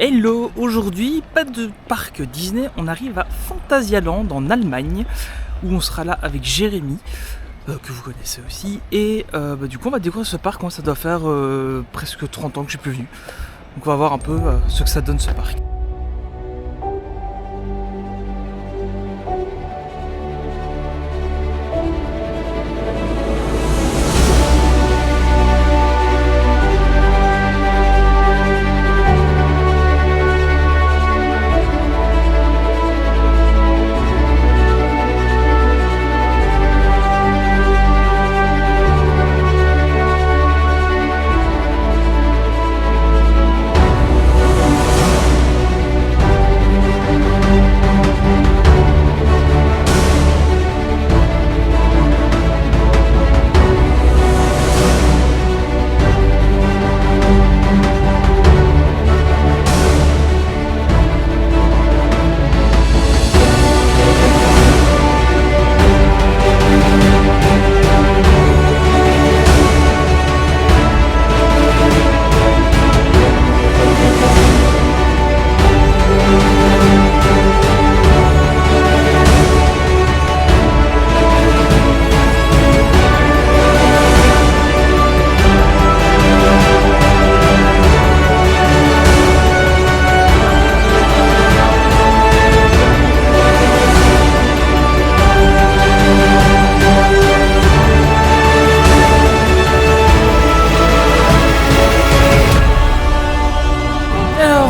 Hello, aujourd'hui pas de parc Disney, on arrive à Phantasialand en Allemagne où on sera là avec Jérémy, que vous connaissez aussi, et du coup on va découvrir ce parc. Moi ça doit faire presque 30 ans que je suis plus venu, donc on va voir un peu ce que ça donne ce parc.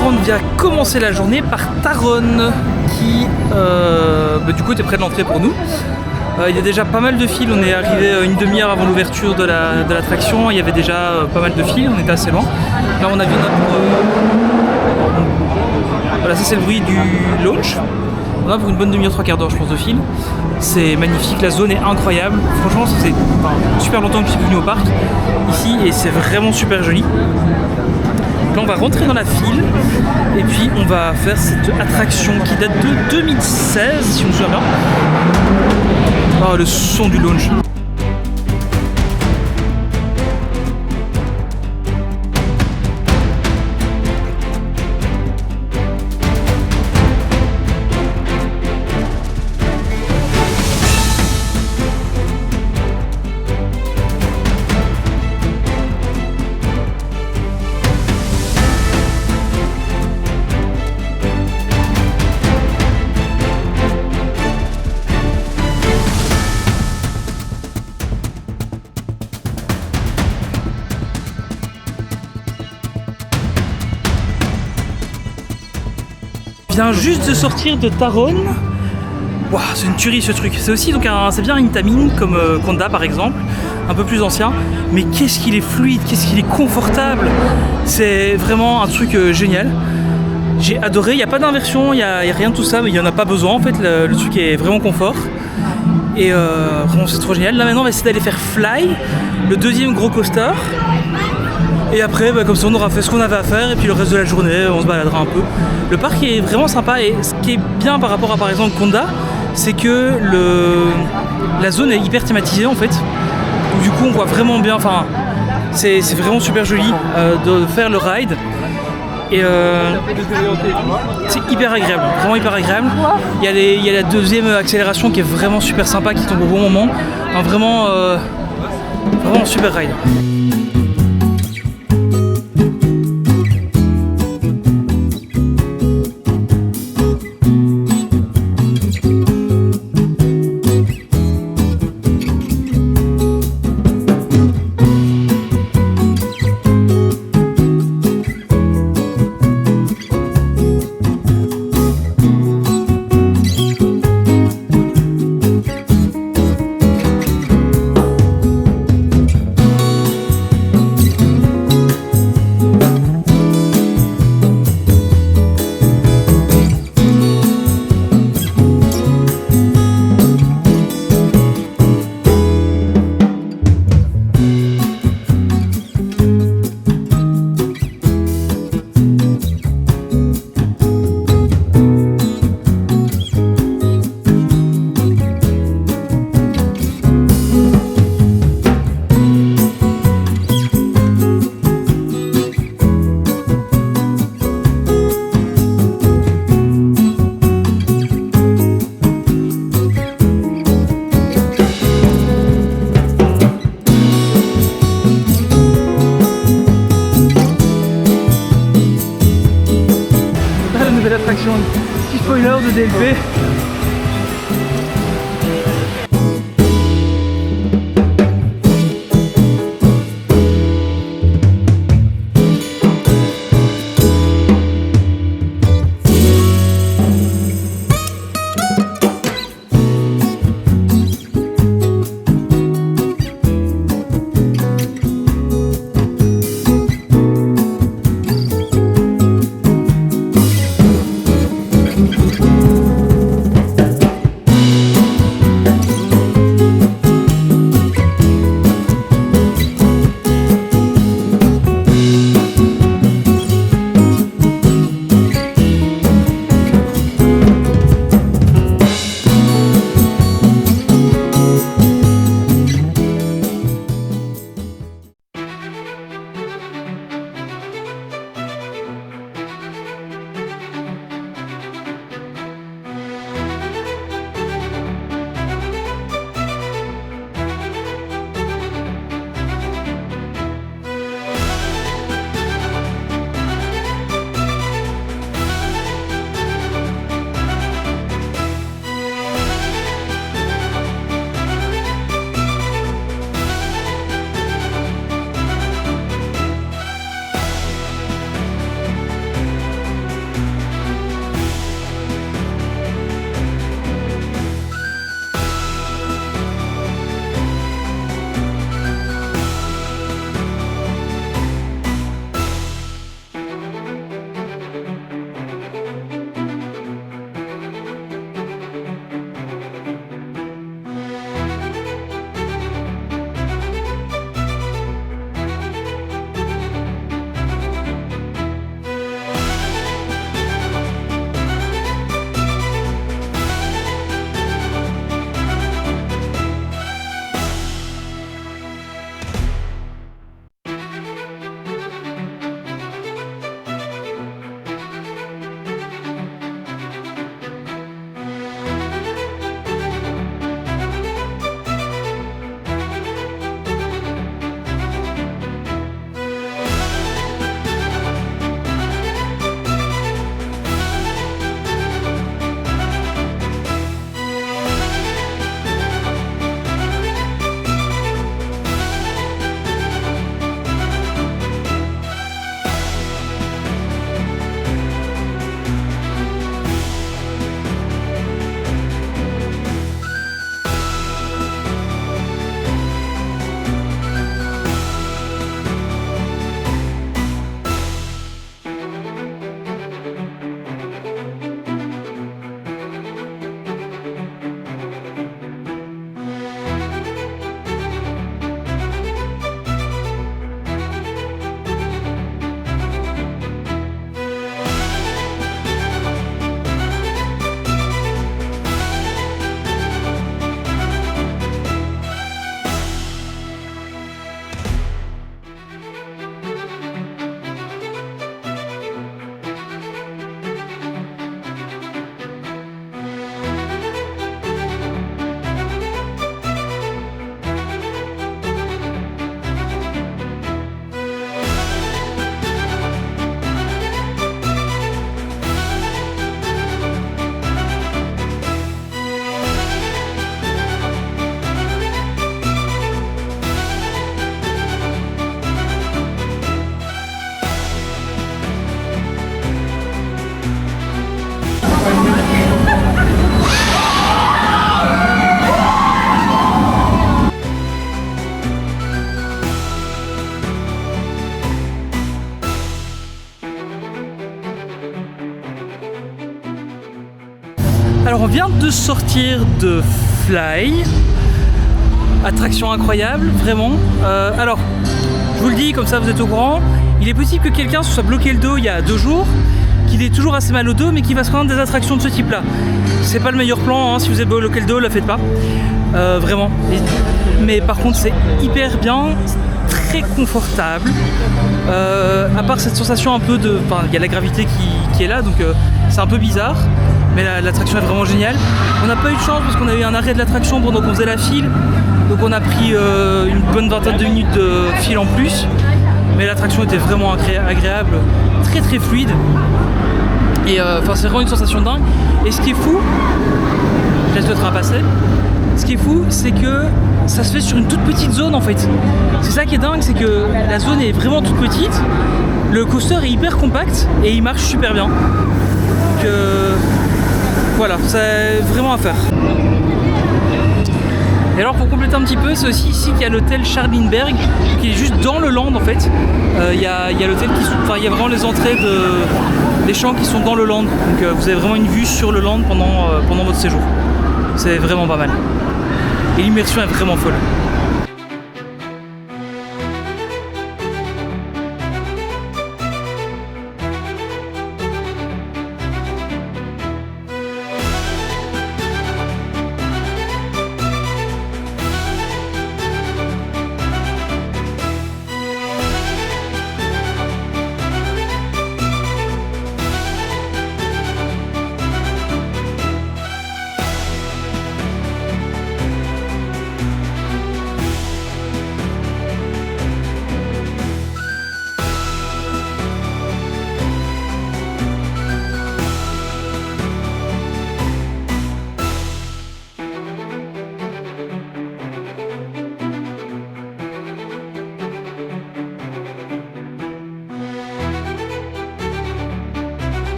On vient commencer la journée par Taron qui du coup était près de l'entrée pour nous. Il y a déjà pas mal de files, on est arrivé une demi-heure avant l'ouverture de l'attraction, il y avait déjà pas mal de files, on était assez loin. Là on a vu voilà, ça c'est le bruit du launch. On a pour une bonne demi-heure, 3 quarts d'heure je pense de file. C'est magnifique, la zone est incroyable. Franchement ça fait super longtemps que je suis venu au parc ici et c'est vraiment super joli. Là on va rentrer dans la file et puis on va faire cette attraction qui date de 2016 si on se souvient bien. Oh, le son du launch. Vient juste de sortir de Taron. Wow, c'est une tuerie ce truc. C'est aussi donc c'est bien Intamin comme Conda par exemple, un peu plus ancien. Mais qu'est-ce qu'il est fluide, qu'est-ce qu'il est confortable. C'est vraiment un truc génial. J'ai adoré. Il n'y a pas d'inversion, il n'y a rien de tout ça, mais il n'y en a pas besoin en fait. Le truc est vraiment confort. Et vraiment c'est trop génial. Là maintenant on va essayer d'aller faire Fly, le deuxième gros coaster. Et après, comme ça, on aura fait ce qu'on avait à faire et puis le reste de la journée, on se baladera un peu. Le parc est vraiment sympa et ce qui est bien par rapport à par exemple Conda, c'est que la zone est hyper thématisée en fait. Donc, du coup, on voit vraiment bien, enfin, c'est vraiment super joli de faire le ride. Et c'est hyper agréable, vraiment hyper agréable. Il y a la deuxième accélération qui est vraiment super sympa, qui tombe au bon moment. Enfin, vraiment super ride. belle attraction. Petit spoiler de DLP. Alors on vient de sortir de Fly, attraction incroyable, vraiment. Alors, je vous le dis, comme ça vous êtes au courant, il est possible que quelqu'un se soit bloqué le dos il y a 2 jours, qu'il ait toujours assez mal au dos, mais qu'il fasse quand même des attractions de ce type-là. C'est pas le meilleur plan, hein, si vous êtes bloqué le dos, la faites pas. Vraiment. Mais par contre, c'est hyper bien, très confortable. À part cette sensation un peu de... Enfin, il y a la gravité qui est là, donc c'est un peu bizarre. Mais l'attraction est vraiment géniale. On n'a pas eu de chance parce qu'on a eu un arrêt de l'attraction pendant qu'on faisait la file. Donc on a pris une bonne vingtaine de minutes de file en plus. Mais l'attraction était vraiment agréable, très très fluide. Et enfin c'est vraiment une sensation dingue. Et ce qui est fou, je laisse le train passer. Ce qui est fou, c'est que ça se fait sur une toute petite zone en fait. C'est ça qui est dingue, c'est que la zone est vraiment toute petite. Le coaster est hyper compact et il marche super bien. Donc voilà, c'est vraiment à faire. Et alors pour compléter un petit peu, c'est aussi ici qu'il y a l'hôtel Charlinberg, qui est juste dans le land en fait. Il y a l'hôtel qui, enfin il y a vraiment les entrées des champs qui sont dans le land. Donc vous avez vraiment une vue sur le land pendant votre séjour. C'est vraiment pas mal. Et l'immersion est vraiment folle.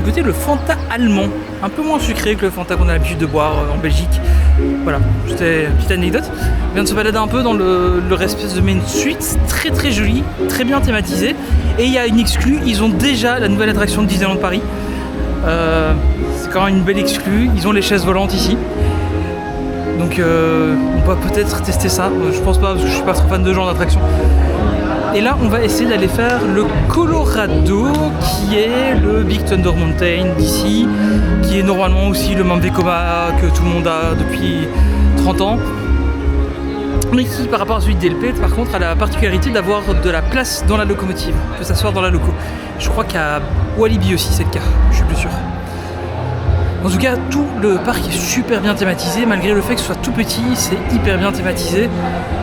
Goûter le Fanta allemand, un peu moins sucré que le Fanta qu'on a l'habitude de boire en Belgique. Voilà, c'était une petite anecdote. On vient de se balader un peu dans leur espèce de main suite, très très joli, très bien thématisé. Et il y a une exclue, ils ont déjà la nouvelle attraction de Disneyland Paris. C'est quand même une belle exclue, ils ont les chaises volantes ici. Donc on va peut-être tester ça, je pense pas parce que je suis pas trop fan de ce genre d'attraction. Et là, on va essayer d'aller faire le Colorado, qui est le Big Thunder Mountain d'ici, qui est normalement aussi le même Vekoma que tout le monde a depuis 30 ans. Mais qui, par rapport à celui de DLP, par contre, a la particularité d'avoir de la place dans la locomotive, de s'asseoir dans la loco. Je crois qu'à Walibi aussi, c'est le cas, je suis plus sûr. En tout cas, tout le parc est super bien thématisé, malgré le fait que ce soit tout petit, c'est hyper bien thématisé.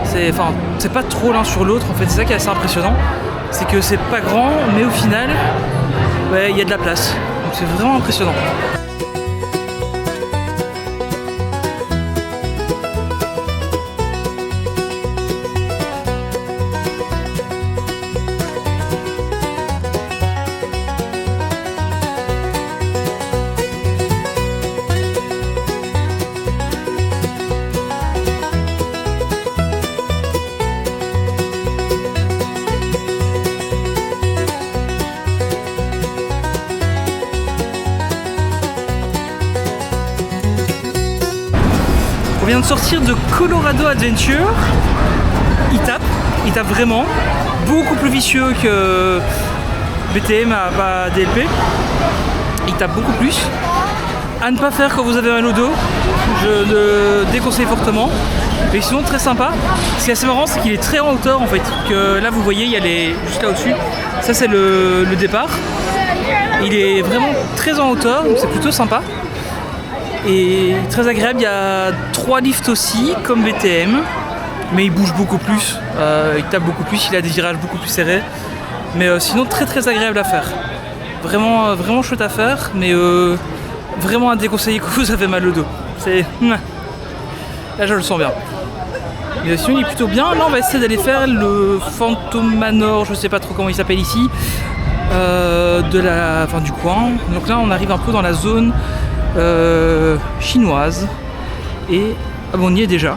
C'est pas trop l'un sur l'autre, en fait, c'est ça qui est assez impressionnant. C'est que c'est pas grand, mais au final, il y a de la place. Donc c'est vraiment impressionnant. On vient de sortir de Colorado Adventure. Il tape vraiment. Beaucoup plus vicieux que BTM à DLP. Il tape beaucoup plus. À ne pas faire quand vous avez mal au dos. Je le déconseille fortement. Mais sinon très sympa. Ce qui est assez marrant, c'est qu'il est très en hauteur en fait. Que là vous voyez, il y a les juste là au-dessus. Ça c'est le départ. Il est vraiment très en hauteur, donc c'est plutôt sympa. Et très agréable, il y a 3 lifts aussi, comme BTM, mais il bouge beaucoup plus, il tape beaucoup plus, il a des virages beaucoup plus serrés, mais sinon très très agréable à faire. Vraiment, vraiment chouette à faire, mais vraiment à déconseiller quand vous avez mal au dos. Là je le sens bien. Mais sinon il est plutôt bien. Là on va essayer d'aller faire le Phantom Manor, je sais pas trop comment il s'appelle ici, du coin. Donc là on arrive un peu dans la zone chinoise et on y est déjà.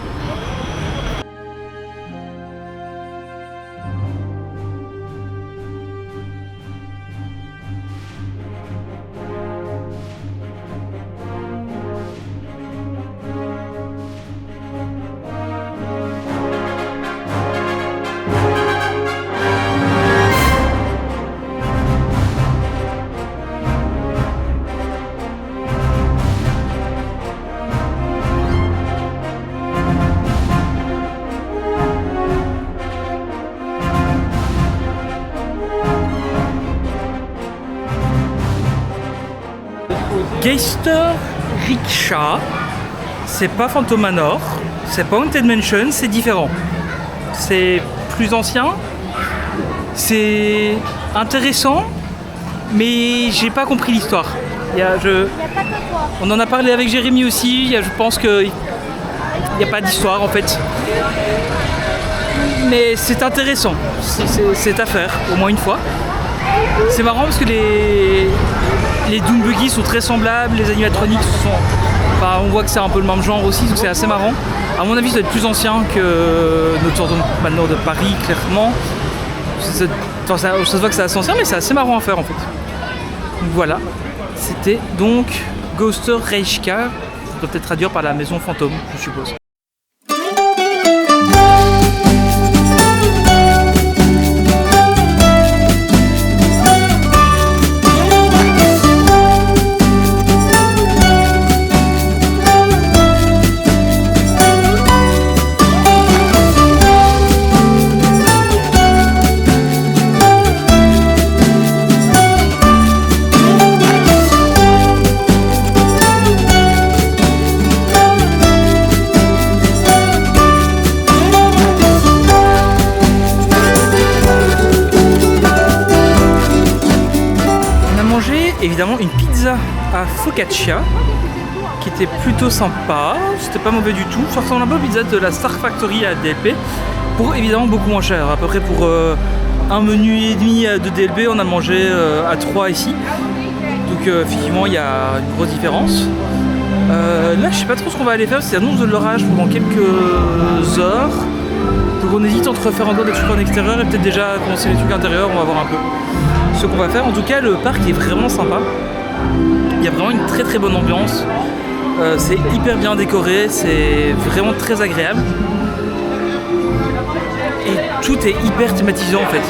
Geister Rickshaw, c'est pas Phantom Manor, c'est pas Haunted Mansion, c'est différent. C'est plus ancien, C'est intéressant, mais j'ai pas compris l'histoire. On en a parlé avec Jérémy aussi, je pense qu'il n'y a pas d'histoire en fait. Mais c'est intéressant, c'est à faire, au moins une fois. C'est marrant parce que les Dune Buggy sont très semblables, les animatroniques sont... Enfin, on voit que c'est un peu le même genre aussi, donc c'est assez marrant. À mon avis, ça doit être plus ancien que notre tour maintenant de Paris, clairement. Ça se voit que c'est assez ancien, mais c'est assez marrant à faire en fait. Donc voilà, c'était donc Ghoster Reichka, ça doit être traduit par la maison fantôme, je suppose. Évidemment une pizza à focaccia qui était plutôt sympa, c'était pas mauvais du tout, ça ressemble un peu aux pizzas de la Star Factory à DLP pour évidemment beaucoup moins cher, à peu près pour un menu et demi de DLP on a mangé à 3 ici, donc effectivement il y a une grosse différence. Là je sais pas trop ce qu'on va aller faire, c'est annonce de l'orage pendant quelques heures, donc on hésite entre faire encore des trucs en extérieur et peut-être déjà commencer les trucs intérieurs, on va voir un peu ce qu'on va faire. En tout cas le parc est vraiment sympa, il y a vraiment une très très bonne ambiance, c'est hyper bien décoré, c'est vraiment très agréable et tout est hyper thématisé en fait.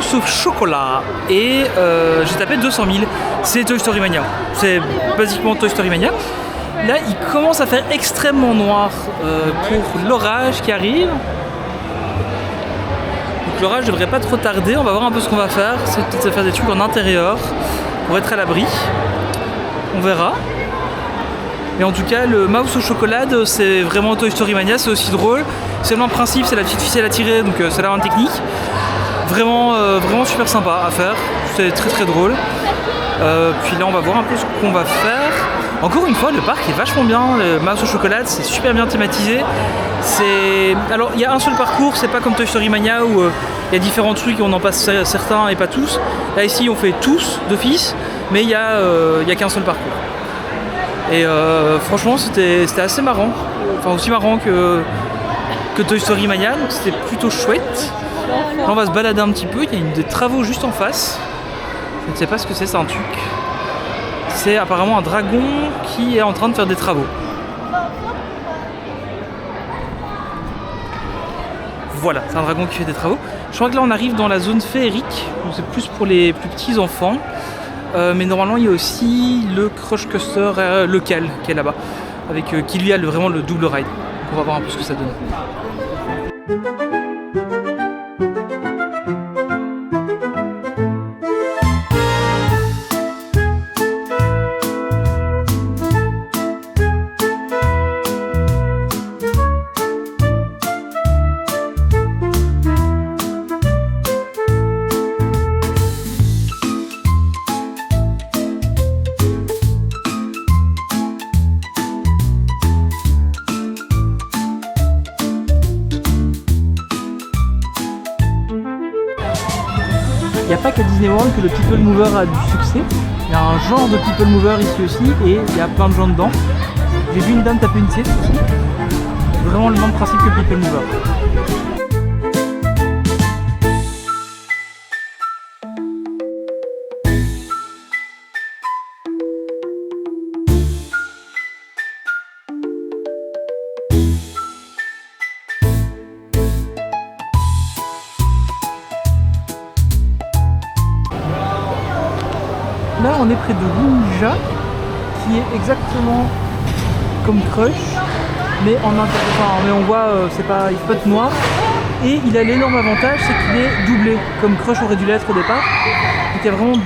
Sauf chocolat et j'ai tapé 200 000, c'est Toy Story Mania, c'est basiquement Toy Story Mania. Là il commence à faire extrêmement noir pour l'orage qui arrive, donc l'orage devrait pas trop tarder, on va voir un peu ce qu'on va faire, c'est peut-être faire des trucs en intérieur pour être à l'abri, on verra. Mais en tout cas le mouse au chocolat c'est vraiment Toy Story Mania, c'est aussi drôle, c'est le même principe, c'est la petite ficelle à tirer, donc ça a l'air une technique. Vraiment, vraiment super sympa à faire, c'est très très drôle. Puis là on va voir un peu ce qu'on va faire. Encore une fois le parc est vachement bien, le mouse au chocolat c'est super bien thématisé. Alors il y a un seul parcours, c'est pas comme Toy Story Mania où il y a différents trucs et on en passe certains et pas tous. Là ici on fait tous d'office, mais il y a qu'un seul parcours. Et franchement c'était assez marrant, enfin aussi marrant que Toy Story Mania, donc c'était plutôt chouette. Là on va se balader un petit peu, il y a des travaux juste en face. Je ne sais pas ce que c'est un truc. C'est apparemment un dragon qui est en train de faire des travaux. Voilà, c'est un dragon qui fait des travaux. Je crois que là on arrive dans la zone féerique, donc c'est plus pour les plus petits enfants. Mais normalement il y a aussi le Crush Coaster local qui est là-bas, qui lui a vraiment le double ride. Donc on va voir un peu ce que ça donne. Il n'y a pas qu'à Disney World que le People Mover a du succès. Il y a un genre de People Mover ici aussi et il y a plein de gens dedans. J'ai vu une dame taper une sieste aussi. Vraiment le même principe que le People Mover. Là on est près de Winja qui est exactement comme Crush mais en intérieur, mais on voit c'est pas, il fait pas de noir et il a l'énorme avantage c'est qu'il est doublé comme Crush aurait dû l'être au départ. Donc il y a vraiment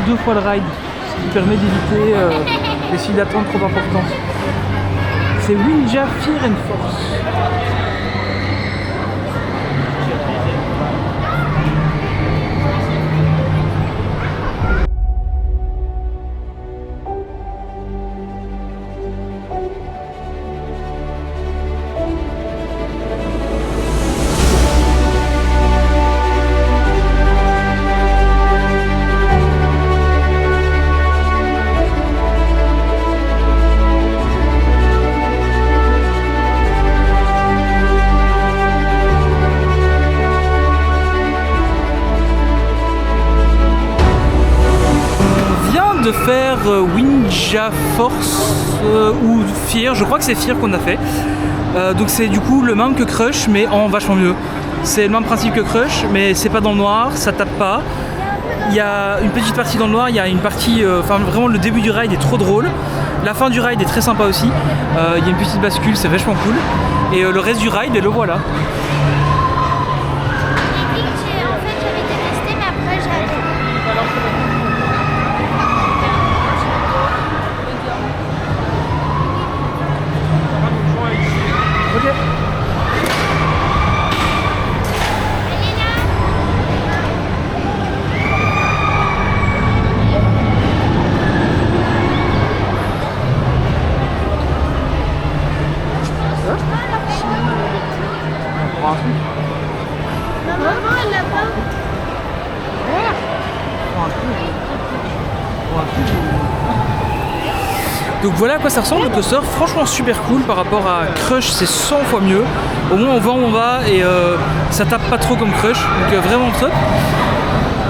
deux fois le ride, ce qui permet d'éviter des files d'attente trop importantes. C'est Winja Fear and Force. De faire Winja Force ou Fear, je crois que c'est Fear qu'on a fait. Donc c'est du coup le même que Crush mais en vachement mieux. C'est le même principe que Crush mais c'est pas dans le noir, ça tape pas. Il y a une petite partie dans le noir, il y a une partie, enfin vraiment le début du ride est trop drôle. La fin du ride est très sympa aussi. Il y a une petite bascule, c'est vachement cool. Et le reste du ride, et le voilà. Maman, elle l'a pas. Donc voilà à quoi ça ressemble le coaster, franchement super cool par rapport à Crush, c'est 100 fois mieux. Au moins on va où on va et ça tape pas trop comme Crush, donc vraiment top.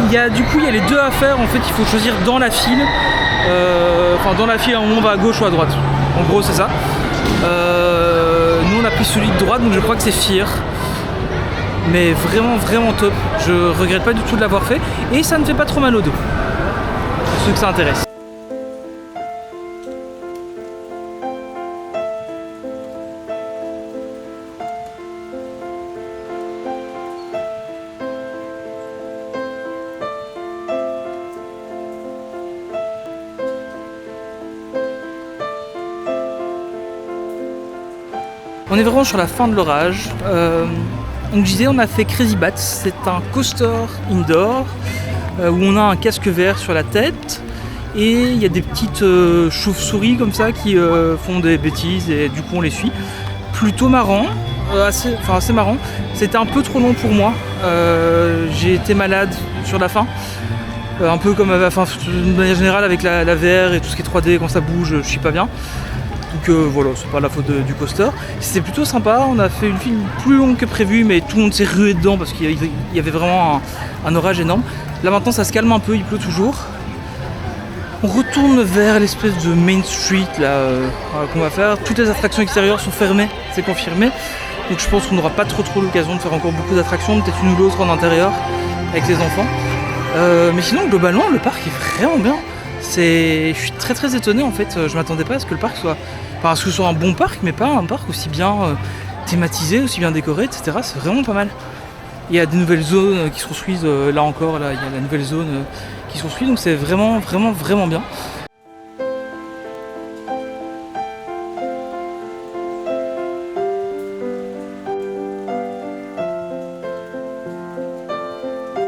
Il y a les deux à faire, en fait il faut choisir dans la file, enfin dans la file on va à gauche ou à droite, en gros c'est ça. Nous on a pris celui de droite donc je crois que c'est Fear. Mais vraiment top, je regrette pas du tout de l'avoir fait et ça ne fait pas trop mal au dos, pour ceux que ça intéresse. On est vraiment sur la fin de l'orage. Donc je disais, on a fait Crazy Bats, c'est un coaster indoor où on a un casque vert sur la tête et il y a des petites chauves-souris comme ça qui font des bêtises et du coup on les suit. Plutôt marrant, assez marrant. C'était un peu trop long pour moi, j'ai été malade sur la fin. Un peu comme de manière générale avec la VR et tout ce qui est 3D quand ça bouge, je suis pas bien. Donc voilà, c'est pas la faute du coaster. C'était plutôt sympa, on a fait une file plus longue que prévu, mais tout le monde s'est rué dedans parce qu'il y avait vraiment un orage énorme. Là maintenant ça se calme un peu, il pleut toujours. On retourne vers l'espèce de Main Street là qu'on va faire. Toutes les attractions extérieures sont fermées, c'est confirmé. Donc je pense qu'on n'aura pas trop l'occasion de faire encore beaucoup d'attractions, peut-être une ou l'autre en intérieur avec les enfants. Mais sinon globalement le parc est vraiment bien. Je suis très étonné en fait, je m'attendais pas à ce que le parc soit, à ce que ce soit un bon parc, mais pas un parc aussi bien thématisé, aussi bien décoré, etc. C'est vraiment pas mal. Il y a des nouvelles zones qui se construisent, là encore, là il y a la nouvelle zone qui se construit, donc c'est vraiment bien.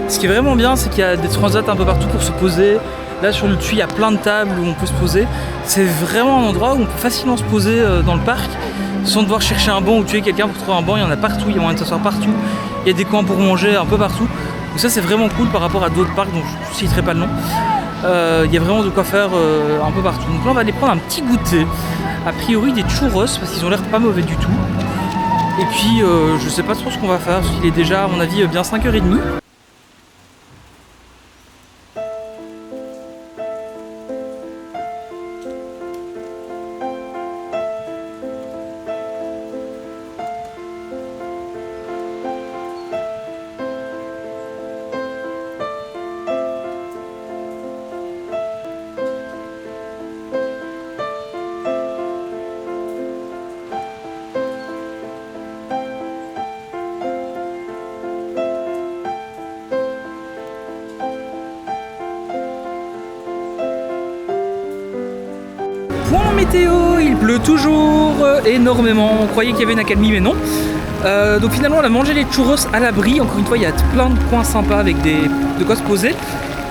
Ce qui est vraiment bien, c'est qu'il y a des transats un peu partout pour se poser. Là sur le dessus, il y a plein de tables où on peut se poser. C'est vraiment un endroit où on peut facilement se poser dans le parc sans devoir chercher un banc ou tuer quelqu'un pour trouver un banc. Il y en a partout, il y a moyen de s'asseoir partout. Il y a des coins pour manger un peu partout. Donc ça c'est vraiment cool par rapport à d'autres parcs dont je ne citerai pas le nom. Il y a vraiment de quoi faire un peu partout. Donc là on va aller prendre un petit goûter. A priori des churros parce qu'ils ont l'air pas mauvais du tout. Et puis je sais pas trop ce qu'on va faire parce qu'il est déjà à mon avis bien 5h30. Point météo, il pleut toujours énormément. On croyait qu'il y avait une accalmie mais non. Donc finalement on a mangé les churros à l'abri. Encore une fois il y a plein de coins sympas avec de quoi se poser.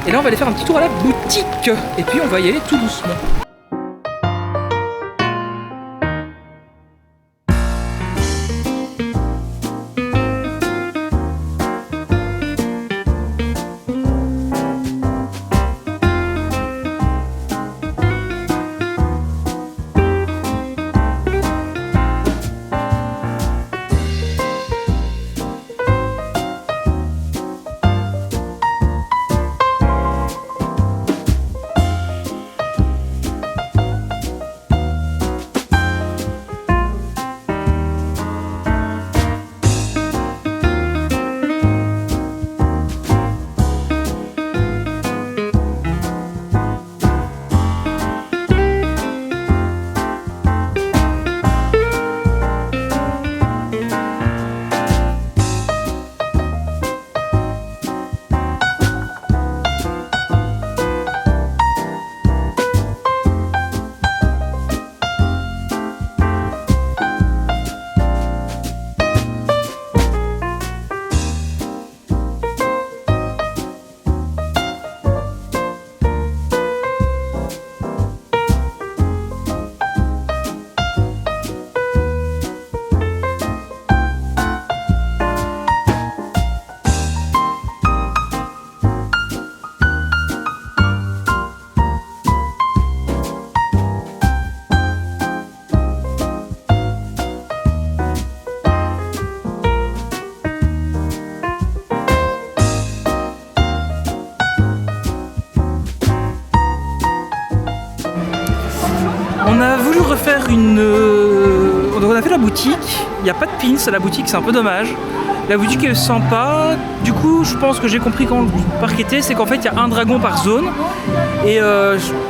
Et là on va aller faire un petit tour à la boutique. Et puis on va y aller tout doucement. On a voulu refaire donc on a fait la boutique, il n'y a pas de pins à la boutique, c'est un peu dommage. La boutique est sympa, du coup je pense que j'ai compris quand le parc était, c'est qu'en fait il y a un dragon par zone. Et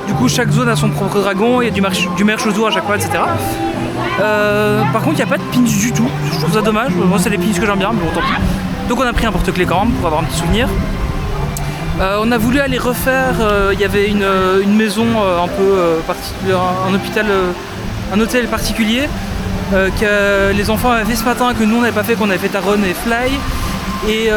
du coup chaque zone a son propre dragon, il y a du merch autour à chaque fois, etc. Par contre il n'y a pas de pins du tout, je trouve ça dommage, moi c'est les pins que j'aime bien, mais bon tant pis. Donc on a pris un porte-clés quand même pour avoir un petit souvenir. On a voulu aller refaire, il y avait une maison un peu particulière, un hôtel particulier que les enfants avaient fait ce matin, que nous on n'avait pas fait, qu'on avait fait Taron et Fly. Et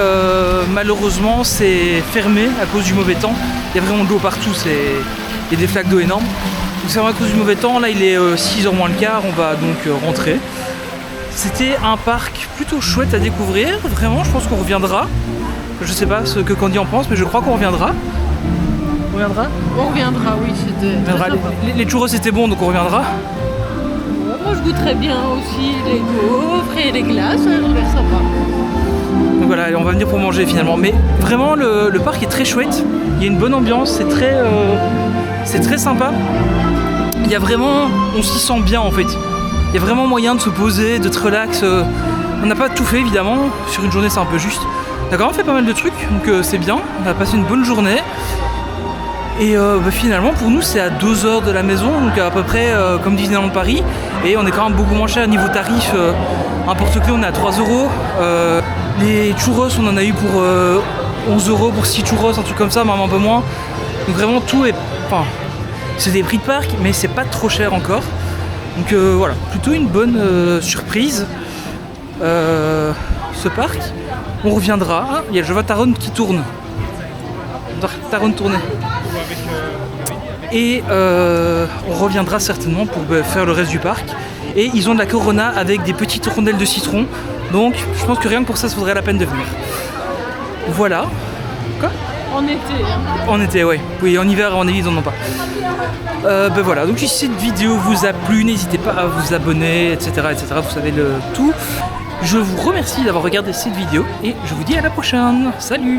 malheureusement c'est fermé à cause du mauvais temps. Il y a vraiment de l'eau partout, il y a des flaques d'eau énormes. Donc c'est vraiment à cause du mauvais temps, là il est 6h moins le quart, on va donc rentrer. C'était un parc plutôt chouette à découvrir, vraiment je pense qu'on reviendra. Je sais pas ce que Candy en pense, mais je crois qu'on reviendra. On reviendra ? On reviendra, oui, c'était très sympa. Les churros c'était bon, donc on reviendra. Moi je goûterais bien aussi les gaufres et les glaces, ça a l'air sympa. Donc voilà, on va venir pour manger finalement. Mais vraiment le parc est très chouette, il y a une bonne ambiance, c'est très sympa. Il y a vraiment, on s'y sent bien en fait. Il y a vraiment moyen de se poser, de te relax. On n'a pas tout fait évidemment, sur une journée c'est un peu juste. On a quand même fait pas mal de trucs, donc c'est bien, on a passé une bonne journée. Et finalement pour nous c'est à 2 heures de la maison, donc à peu près comme Disneyland Paris. Et on est quand même beaucoup moins cher niveau tarif, un porte-clés on est à 3 euros. Les churros on en a eu pour 11 euros pour 6 churros, un truc comme ça, même un peu moins. Donc vraiment tout est... Enfin, c'est des prix de parc, mais c'est pas trop cher encore. Donc voilà, plutôt une bonne surprise. Ce parc. On reviendra. Ah, il y a le jeu Taron qui tourne. Taron tourner. Et on reviendra certainement pour faire le reste du parc. Et ils ont de la Corona avec des petites rondelles de citron. Donc je pense que rien que pour ça, ça vaudrait la peine de venir. Voilà. Quoi? En été. Hein. En été, ouais. Oui, en hiver, ils n'en ont pas. Ben voilà, donc si cette vidéo vous a plu, n'hésitez pas à vous abonner, etc. Vous savez le tout. Je vous remercie d'avoir regardé cette vidéo et je vous dis à la prochaine. Salut!